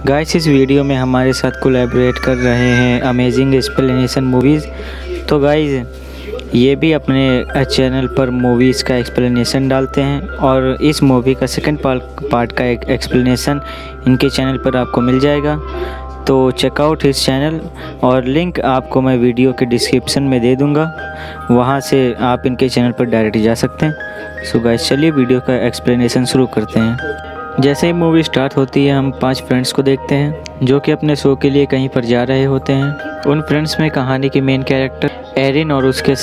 Guys इस video में हमारे साथ कोलैबोरेट कर रहे हैं अमेजिंग एक्सप्लेनेशन मूवीज़। तो गाइस ये भी अपने चैनल पर मूवीज़ का एक्सप्लेनेशन डालते हैं और इस मूवी का सेकंड पार्ट का एक एक्सप्लेनेशन इनके चैनल पर आपको मिल जाएगा। तो चेकआउट हिज चैनल और लिंक आपको मैं वीडियो के डिस्क्रिप्शन में दे दूंगा, वहां से आप इनके चैनल पर डायरेक्ट जा सकते हैं। सो गाइस चलिए वीडियो का एक्सप्लेनेशन शुरू करते हैं। जैसे ही मूवी स्टार्ट होती है हम 5 फ्रेंड्स को देखते हैं जो कि अपने शो के लिए कहीं पर जा रहे होते हैं। उन फ्रेंड्स में कहानी के मेन कैरेक्टर एरिन और उसके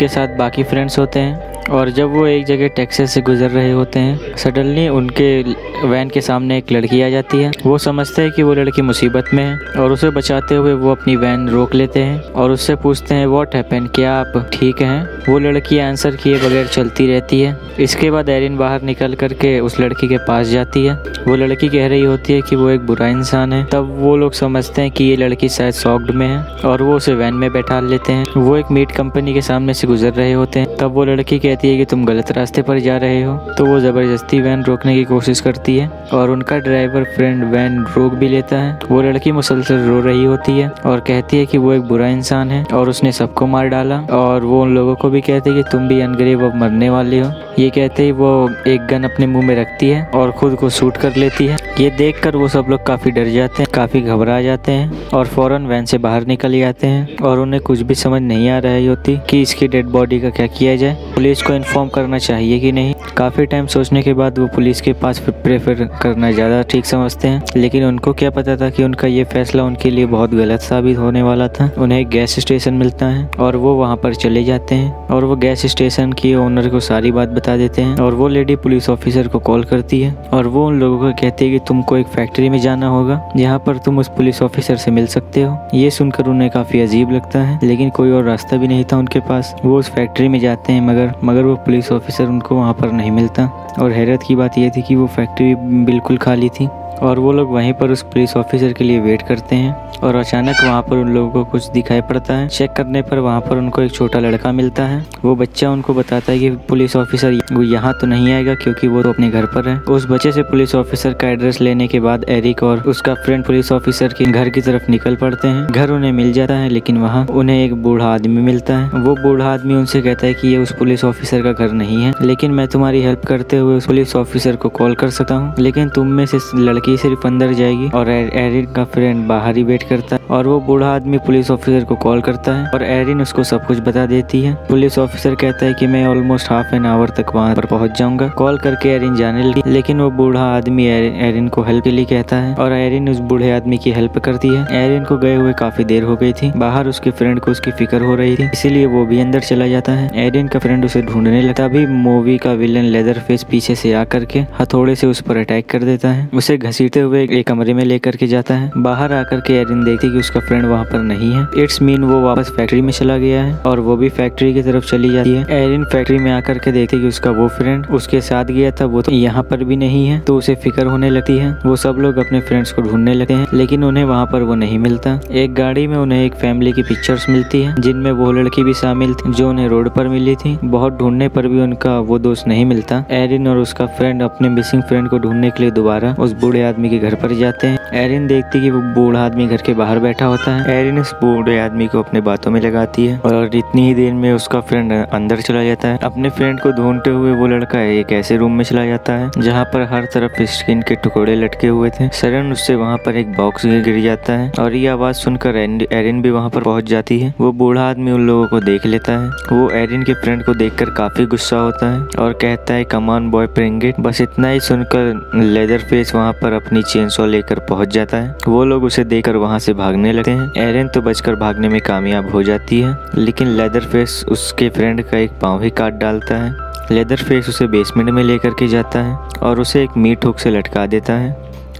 साथ बाकी फ्रेंड्स होते हैं। और जब वो एक जगह टैक्सी से गुजर रहे होते हैं, सडनली उनके वैन के सामने एक लड़की आ जाती है। वो समझते हैं कि वो लड़की मुसीबत में है और उसे बचाते हुए वो अपनी वैन रोक लेते हैं और उससे पूछते हैं व्हाट हैपेंड, क्या आप ठीक हैं? वो लड़की आंसर किए बगैर चलती रहती है। इसके बाद एरिन बाहर निकल करके उस लड़की के पास जाती है। वो लड़की कह रही होती है कि वो एक बुरा इंसान है। तब वो लोग समझते हैं कि ये लड़की शायद शॉक्ड में है और वो उसे वैन में बैठा लेते हैं। वो एक मीट कंपनी के सामने से गुजर रहे होते हैं। तब वो लड़की कहती है कि तुम गलत रास्ते पर जा रहे हो। तो वो जबरदस्ती वैन रोकने की कोशिश करती है और उनका ड्राइवर फ्रेंड वैन रोक भी लेता है। वो लड़की मुसलसल रो रही होती है और कहती है कि वो एक बुरा इंसान है और उसने सबको मार डाला। और वो उन लोगों को भी कहती है कि तुम भी अनगरीब अब मरने वाले हो। ये कहते ही वो एक गन अपने मुंह में रखती है और खुद को शूट कर लेती है। ये देखकर वो सब लोग काफी डर जाते हैं, काफी घबरा जाते हैं और फौरन वैन से बाहर निकल जाते हैं। और उन्हें कुछ भी समझ नहीं आ रही होती कि इसकी डेड बॉडी का क्या किया जाए, पुलिस को इन्फॉर्म करना चाहिए कि नहीं। काफी टाइम सोचने के बाद वो पुलिस के पास प्रेफर करना ज्यादा ठीक समझते हैं, लेकिन उनको क्या पता था कि उनका ये फैसला उनके लिए बहुत गलत साबित होने वाला था। उन्हें एक गैस स्टेशन मिलता है और वो वहाँ पर चले जाते हैं और वो गैस स्टेशन की ओनर को सारी बात बता देते हैं। और वो लेडी पुलिस ऑफिसर को कॉल करती है और वो उन लोगों को कहती है कि तुमको एक फैक्ट्री में जाना होगा जहाँ पर तुम उस पुलिस ऑफिसर से मिल सकते हो। ये सुनकर उन्हें काफी अजीब लगता है, लेकिन कोई और रास्ता भी नहीं था उनके पास। वो उस फैक्ट्री में जाते हैं मगर वो पुलिस ऑफिसर उनको वहाँ पर नहीं मिलता। और हैरत की बात यह थी कि वो फैक्ट्री बिल्कुल खाली थी और वो लोग वहीं पर उस पुलिस ऑफिसर के लिए वेट करते हैं। और अचानक वहाँ पर उन लोगों को कुछ दिखाई पड़ता है। चेक करने पर वहाँ पर उनको एक छोटा लड़का मिलता है। वो बच्चा उनको बताता है कि पुलिस ऑफिसर वो यहाँ तो नहीं आएगा क्योंकि वो तो अपने घर पर है। उस बच्चे से पुलिस ऑफिसर का एड्रेस लेने के बाद एरिक और उसका फ्रेंड पुलिस ऑफिसर के घर की तरफ निकल पड़ते हैं। घर उन्हें मिल जाता है, लेकिन वहाँ उन्हें एक बूढ़ा आदमी मिलता है। वो बूढ़ा आदमी उनसे कहता है कि ये उस पुलिस ऑफिसर का घर नहीं है, लेकिन मैं तुम्हारी हेल्प करते हुए उस पुलिस ऑफिसर को कॉल कर सकता हूँ। लेकिन तुम में से लड़की सिर्फ अंदर जाएगी और एरिन का फ्रेंड बाहर ही वेट करता है। और वो बूढ़ा आदमी पुलिस ऑफिसर को कॉल करता है और एरिन उसको सब कुछ बता देती है। पुलिस ऑफिसर कहता है कि मैं ऑलमोस्ट हाफ एन आवर तक वहाँ पर पहुँच जाऊंगा। कॉल करके एरिन जाने लगी, लेकिन वो बूढ़ा आदमी एरिन को हेल्प के लिए कहता है और एरिन उस बूढ़े आदमी की हेल्प करती है। एरिन को गए हुए काफी देर हो गई थी। बाहर उसके फ्रेंड को उसकी फिक्र हो रही थी, इसीलिए वो भी अंदर चला जाता है। एरिन का फ्रेंड उसे ढूंढने लगता। अभी मूवी का विलन लेदर फेस पीछे से आकर के हथौड़े से उस पर अटैक कर देता है। उसे घसीटते हुए एक कमरे में लेकर के जाता है। बाहर आकर के एरिन देखती कि उसका फ्रेंड वहाँ पर नहीं है। इट्स मीन वो वापस फैक्ट्री में चला गया है और वो भी फैक्ट्री की तरफ चली जाती है। एरिन फैक्ट्री में आकर के देखती कि उसका वो फ्रेंड उसके साथ गया था वो तो यहाँ पर भी नहीं है, तो उसे फिक्र होने लगती है। वो सब लोग अपने फ्रेंड्स को ढूंढने लगते हैं, लेकिन उन्हें वहाँ पर वो नहीं मिलता। एक गाड़ी में उन्हें एक फैमिली की पिक्चर्स मिलती है जिनमें वो लड़की भी शामिल थी जो उन्हें रोड पर मिली थी। बहुत ढूंढने पर भी उनका वो दोस्त नहीं मिलता। एरिन और उसका फ्रेंड अपने मिसिंग फ्रेंड को ढूंढने के लिए दोबारा उस बूढ़े आदमी के घर पर जाते हैं। एरिन देखती कि वो बूढ़ा आदमी घर के बाहर बैठा होता है। एरिन उस बूढ़े आदमी को अपने बातों में लगाती है और इतनी ही देर में उसका फ्रेंड अंदर चला जाता है। अपने फ्रेंड को ढूंढते हुए वो लड़का एक ऐसे रूम में चला जाता है जहाँ पर हर तरफ स्किन के टुकड़े लटके हुए थे। सडन उससे वहाँ पर एक बॉक्स गिर जाता है और ये आवाज सुनकर एरिन भी वहाँ पर पहुँच जाती है। वो बूढ़ा आदमी उन लोगों को देख लेता है। वो एरिन के फ्रेंड को देखकर काफी गुस्सा होता है और कहता है come on boy bring it. बस इतना ही सुनकर लेदर फेस वहाँ पर अपनी चेनसॉ लेकर पहुँच जाता है। वो लोग उसे देखकर वहाँ से भागने लगते हैं। एरिन तो बचकर भागने में कामयाब हो जाती है, लेकिन लेदर फेस उसके फ्रेंड का एक पाँव ही काट डालता है। लेदर फेस उसे बेसमेंट में लेकर के जाता है और उसे एक मीट हुक से लटका देता है।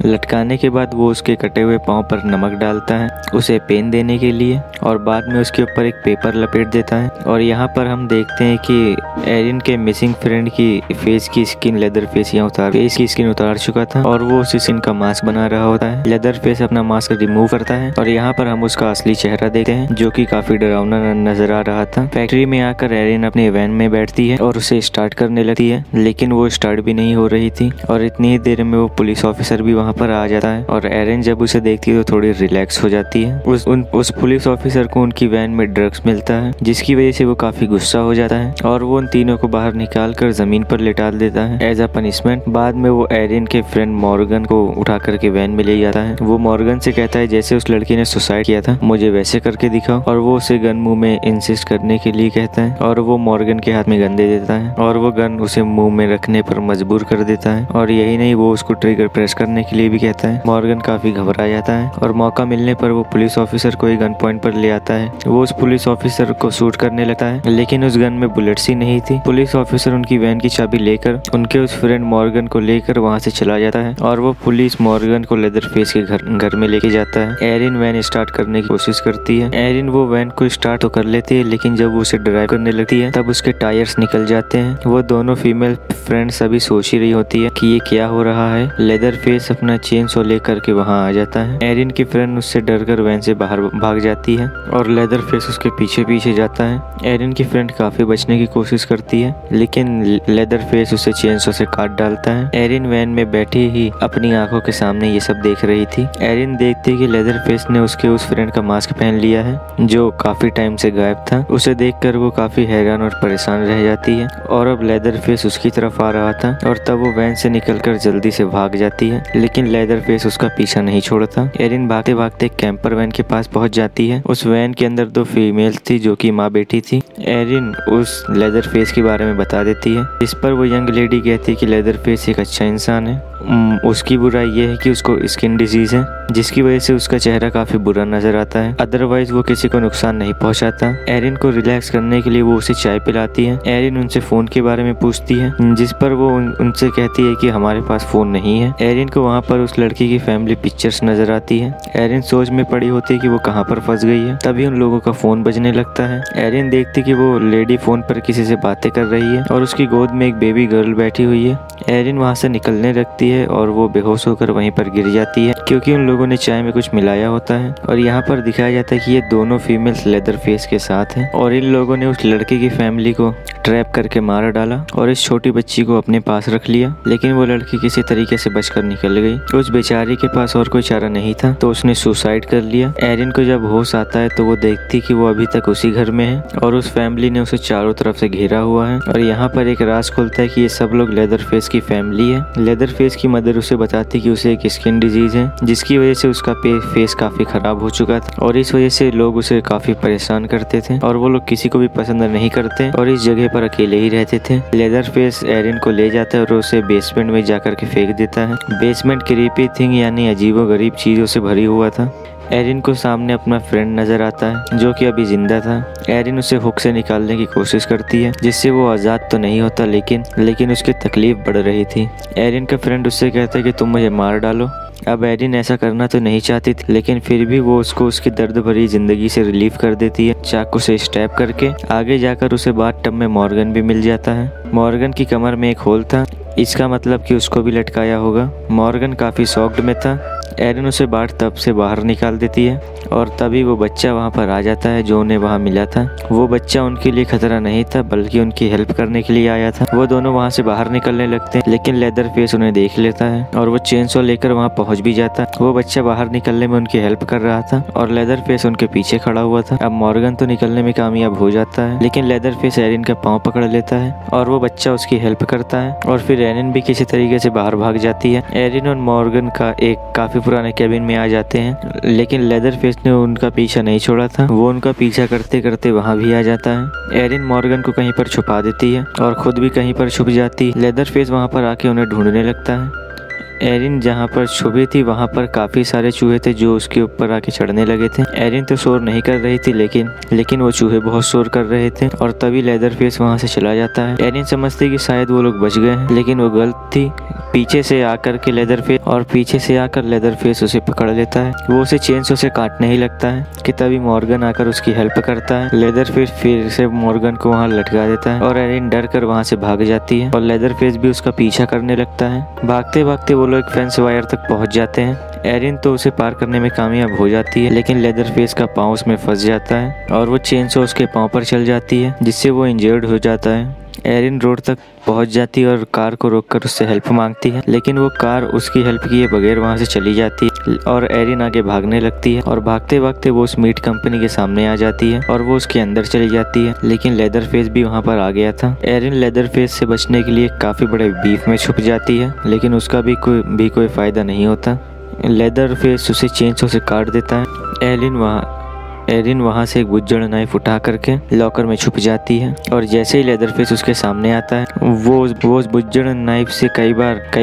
लटकाने के बाद वो उसके कटे हुए पाँव पर नमक डालता है उसे पेन देने के लिए और बाद में उसके ऊपर एक पेपर लपेट देता है। और यहाँ पर हम देखते हैं कि एरिन के मिसिंग फ्रेंड की फेस की स्किन लेदर फेस फेस की स्किन उतार चुका था और वो उसी स्किन का मास्क बना रहा होता है। लेदर फेस अपना मास्क रिमूव करता है और यहाँ पर हम उसका असली चेहरा देखते हैं जो कि काफी डरावना नजर आ रहा था। फैक्ट्री में आकर एरिन अपने वैन में बैठती है और उसे स्टार्ट करने लगती है, लेकिन वो स्टार्ट भी नहीं हो रही थी और इतनी ही देर में वो पुलिस ऑफिसर भी वहाँ पर आ जाता है और एरिन जब उसे देखती है तो थोड़ी रिलैक्स हो जाती है। उस पुलिस ऑफिसर को उनकी वैन में ड्रग्स मिलता है, जिसकी वजह से वो काफी गुस्सा हो जाता है और वो उन तीनों को बाहर निकाल कर जमीन पर लेटा देता है एज अ पनिशमेंट। बाद में वो एरिन के फ्रेंड मॉर्गन को उठा करके वैन में ले जाता है। वो मॉर्गन से कहता है जैसे उस लड़की ने सुसाइड किया था मुझे वैसे करके दिखाओ, और वो उसे गन मुंह में इंसिस्ट करने के लिए कहता है और वो मॉर्गन के हाथ में गन दे देता है और वो गन उसे मुंह में रखने पर मजबूर कर देता है। और यही नहीं, वो उसको ट्रिगर प्रेस करने के लिए भी कहता है। मॉर्गन काफी घबरा जाता है और मौका मिलने पर वो पुलिस ऑफिसर को एक गन पॉइंट पर ले आता है। वो उस पुलिस ऑफिसर को शूट करने लगता है, लेकिन उस गन में बुलेट्स ही नहीं थी। पुलिस ऑफिसर उनकी वैन की चाबी लेकर उनके उस फ्रेंड मॉर्गन को लेकर वहाँ से चला जाता है और वो पुलिस मॉर्गन को लेदरफेस के घर में लेके जाता है। एरिन वैन स्टार्ट करने की कोशिश करती है। एरिन वो वैन को स्टार्ट तो कर लेती है, लेकिन जब वो उसे ड्राइव करने लगती है तब उसके टायर्स निकल जाते हैं। वो दोनों फीमेल फ्रेंड्स अभी सोच ही रही होती है कि ये क्या हो रहा है। लेदरफेस अपना चेन सो लेकर के वहाँ आ जाता है। एरिन की फ्रेंड उससे डरकर वैन से बाहर भाग जाती है और लेदरफेस उसके पीछे पीछे जाता है। एरिन की फ्रेंड काफी बचने की कोशिश करती है, लेकिन लेदरफेस उसे चेनसो से काट डालता है। एरिन वैन में बैठी ही अपनी आंखों के सामने ये सब देख रही थी। एरिन देखती कि लेदरफेस ने उसके उस फ्रेंड का मास्क पहन लिया है जो काफी टाइम से गायब था। उसे देखकर वो काफी हैरान और परेशान रह जाती है और अब लेदरफेस उसकी तरफ आ रहा था और तब वो वैन से निकलकर जल्दी से भाग जाती है, लेकिन लेदरफेस उसका पीछा नहीं छोड़ता। एरिन भागते भागते कैंपर वैन के पास पहुंच जाती है। उस वैन के अंदर 2 फीमेल थी जो कि माँ बेटी थी। एरिन उस लेदरफेस के बारे में बता देती है, इस पर वो यंग लेडी कहती है कि लेदरफेस एक अच्छा इंसान है। उसकी बुराई ये है कि उसको स्किन डिजीज है, जिसकी वजह से उसका चेहरा काफी बुरा नजर आता है। अदरवाइज वो किसी को नुकसान नहीं पहुंचाता। एरिन को रिलैक्स करने के लिए वो उसे चाय पिलाती है। एरिन उनसे फोन के बारे में पूछती है, जिस पर वो उनसे कहती है कि हमारे पास फोन नहीं है। एरिन को वहाँ पर उस लड़की की फैमिली पिक्चर्स नजर आती है। एरिन सोच में पड़ी होती है कि वो कहाँ पर फंस गई है। तभी उन लोगों का फोन बजने लगता है। एरिन देखती कि वो लेडी फोन पर किसी से बातें कर रही है और उसकी गोद में एक बेबी गर्ल बैठी हुई है। एरिन वहाँ से निकलने लगती है और वो बेहोश होकर वहीं पर गिर जाती है, क्योंकि उन लोगों ने चाय में कुछ मिलाया होता है। और यहाँ पर दिखाया जाता है कि ये दोनों फीमेल्स लेदरफेस के साथ हैं और इन लोगों ने उस लड़के की फैमिली को ट्रैप करके मार डाला और इस छोटी बच्ची को अपने पास रख लिया। लेकिन वो लड़की किसी तरीके से बचकर निकल गई। उस बेचारी के पास और कोई चारा नहीं था तो उसने सुसाइड कर लिया। एरिन को जब होश आता है तो वो देखती कि वो अभी तक उसी घर में है और उस फैमिली ने उसे चारों तरफ से घेरा हुआ है। और यहाँ पर एक राज खुलता है कि ये सब लोग लेदरफेस की फैमिली है। लेदरफेस की मदर उसे बताती कि उसे एक स्किन डिजीज है, जिसकी वजह से उसका फेस काफी खराब हो चुका था और इस वजह से लोग उसे काफी परेशान करते थे और वो लोग किसी को भी पसंद नहीं करते और इस जगह पर अकेले ही रहते थे। लेदरफेस एरिन को ले जाता है और उसे बेसमेंट में जाकर के फेंक देता है। बेसमेंट क्रीपी थिंग यानी अजीबोगरीब चीजों से भरी हुआ था। एरिन को सामने अपना फ्रेंड नजर आता है जो कि अभी जिंदा था। एरिन उसे हुक से निकालने की कोशिश करती है, जिससे वो आज़ाद तो नहीं होता, लेकिन उसकी तकलीफ बढ़ रही थी। एरिन का फ्रेंड उससे कहता है कि तुम मुझे मार डालो। अब एरिन ऐसा करना तो नहीं चाहती थी, लेकिन फिर भी वो उसको उसकी दर्द भरी जिंदगी से रिलीव कर देती है चाकू से स्टैब करके। आगे जाकर उसे बाथ टब में मॉर्गन भी मिल जाता है। मॉर्गन की कमर में एक होल था, इसका मतलब कि उसको भी लटकाया होगा। मॉर्गन काफी शॉक्ड में था। एरिन उसे बाथ टब से बाहर निकाल देती है और तभी वो बच्चा वहाँ पर आ जाता है जो उन्हें वहाँ मिला था। वो बच्चा उनके लिए खतरा नहीं था, बल्कि उनकी हेल्प करने के लिए आया था। वो दोनों वहाँ से बाहर निकलने लगते हैं, लेकिन लेदरफेस उन्हें देख लेता है और वो चेनसो लेकर वहाँ पहुँच भी जाता है। वो बच्चा बाहर निकलने में उनकी हेल्प कर रहा था और लेदरफेस उनके पीछे खड़ा हुआ था। अब मॉर्गन तो निकलने में कामयाब हो जाता है, लेकिन लेदरफेस एरिन का पाँव पकड़ लेता है और वो बच्चा उसकी हेल्प करता है और फिर एरिन भी किसी तरीके से बाहर भाग जाती है। एरिन और मॉर्गन का एक काफी पुराने केबिन में आ जाते हैं, लेकिन लेदरफेस ने उनका पीछा नहीं छोड़ा था। वो उनका पीछा करते करते वहाँ भी आ जाता है। एरिन मॉर्गन को कहीं पर छुपा देती है और खुद भी कहीं पर छुप जाती। लेदरफेस वहाँ पर आके उन्हें ढूंढने लगता है। एरिन जहाँ पर छुपी थी वहाँ पर काफी सारे चूहे थे जो उसके ऊपर आके चढ़ने लगे थे। एरिन तो शोर नहीं कर रही थी, लेकिन वो चूहे बहुत शोर कर रहे थे और तभी लेदरफेस वहाँ से चला जाता है। एरिन समझती कि शायद वो लोग बच गए हैं, लेकिन वो गलत थी। पीछे से आकर लेदरफेस उसे पकड़ लेता है। वो उसे चेनसो से काटने ही लगता है कि तभी मॉर्गन आकर उसकी हेल्प करता है। लेदरफेस फिर से मॉर्गन को वहाँ लटका देता है और एरिन डर कर वहाँ से भाग जाती है और लेदरफेस भी उसका पीछा करने लगता है। भागते भागते वो लोग एक फेंस वायर तक पहुँच जाते हैं। एरिन तो उसे पार करने में कामयाब हो जाती है, लेकिन लेदरफेस का पाँव उसमें फंस जाता है और वो चेनसो उसके पाँव पर चल जाती है, जिससे वो इंजर्ड हो जाता है। एरिन रोड तक पहुंच जाती है और कार को रोककर उससे हेल्प मांगती है, लेकिन वो कार उसकी हेल्प किए बगैर वहां से चली जाती है और एरिन आगे भागने लगती है और भागते भागते वो उस मीट कंपनी के सामने आ जाती है और वो उसके अंदर चली जाती है, लेकिन लेदरफेस भी वहां पर आ गया था। एरिन लेदरफेस से बचने के लिए काफी बड़े बीफ में छुप जाती है, लेकिन उसका भी कोई फायदा नहीं होता। लेदरफेस उसे चेंसो से काट देता है। एरिन वहां से एक बुज्जड़ नाइफ उठा करके लॉकर में छुप जाती है और जैसे ही लेदरफेस उसके सामने आता है वो उस बुज्जड़ नाइफ से कई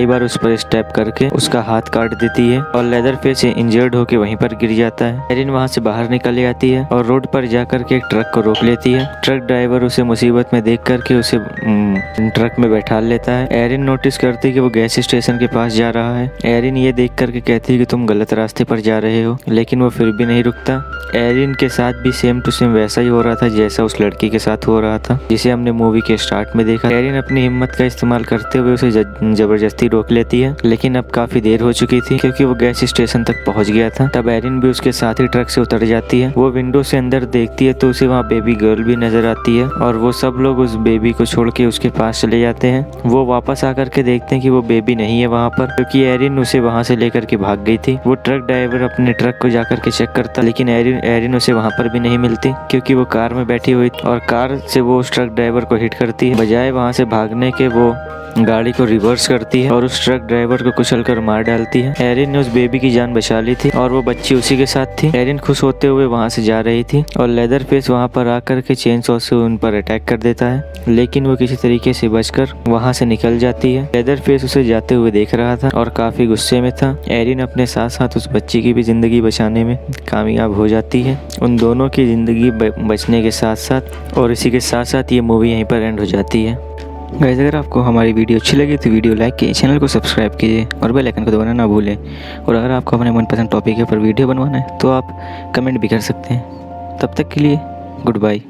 बार उस पर स्टेप करके उसका हाथ काट देती है और लेदरफेस इंजर्ड होकर वहीं पर गिर जाता है। एरिन वहां से बाहर निकल जाती है और रोड पर जाकर के एक ट्रक को रोक लेती है। ट्रक ड्राइवर उसे मुसीबत में देख करके उसे ट्रक में बैठा लेता है। एरिन नोटिस करती है कि वो गैस स्टेशन के पास जा रहा है। एरिन ये देख करके कहती है कि तुम गलत रास्ते पर जा रहे हो, लेकिन वो फिर भी नहीं रुकता। एरिन के साथ भी सेम टू सेम वैसा ही हो रहा था जैसा उस लड़की के साथ हो रहा था जिसे हमने मूवी के स्टार्ट में देखा। एरिन अपनी हिम्मत का इस्तेमाल करते हुए उसे जबरदस्ती रोक लेती है, लेकिन अब काफी देर हो चुकी थी क्योंकि वो गैस स्टेशन तक पहुंच गया था। तब एरिन भी उसके साथ ही ट्रक से उतर जाती है। वो विंडो से अंदर देखती है तो उसे वहाँ बेबी गर्ल भी नजर आती है और वो सब लोग उस बेबी को छोड़ के उसके पास चले जाते हैं। वो वापस आकर के देखते हैं कि वो बेबी नहीं है वहाँ पर, क्योंकि एरिन उसे वहाँ से लेकर के भाग गई थी। वो ट्रक ड्राइवर अपने ट्रक को जाकर के चेक करता, लेकिन एरिन उसे वहाँ पर भी नहीं मिलती क्योंकि वो कार में बैठी हुई और कार से वो उस ट्रक ड्राइवर को हिट करती है। बजाय वहाँ से भागने के वो गाड़ी को रिवर्स करती है और उस ट्रक ड्राइवर को कुचलकर मार डालती है। एरिन ने उस बेबी की जान बचा ली थी और वो बच्ची उसी के साथ थी। एरिन खुश होते हुए वहाँ से जा रही थी और लेदरफेस वहाँ पर आकर के चेनसॉ से उन पर अटैक कर देता है, लेकिन वो किसी तरीके से बचकर वहाँ से निकल जाती है। लेदरफेस उसे जाते हुए देख रहा था और काफी गुस्से में था। एरिन अपने साथ साथ उस बच्ची की भी जिंदगी बचाने में कामयाब हो जाती है। उन दोनों की जिंदगी बचने के साथ साथ और इसी के साथ साथ ये मूवी यहीं पर एंड हो जाती है। गाइस, अगर आपको हमारी वीडियो अच्छी लगी तो वीडियो लाइक कीजिए, चैनल को सब्सक्राइब कीजिए और बेल आइकन को दबाना ना भूलें। और अगर आपको अपने मनपसंद टॉपिक के ऊपर वीडियो बनवाना है तो आप कमेंट भी कर सकते हैं। तब तक के लिए गुड बाय।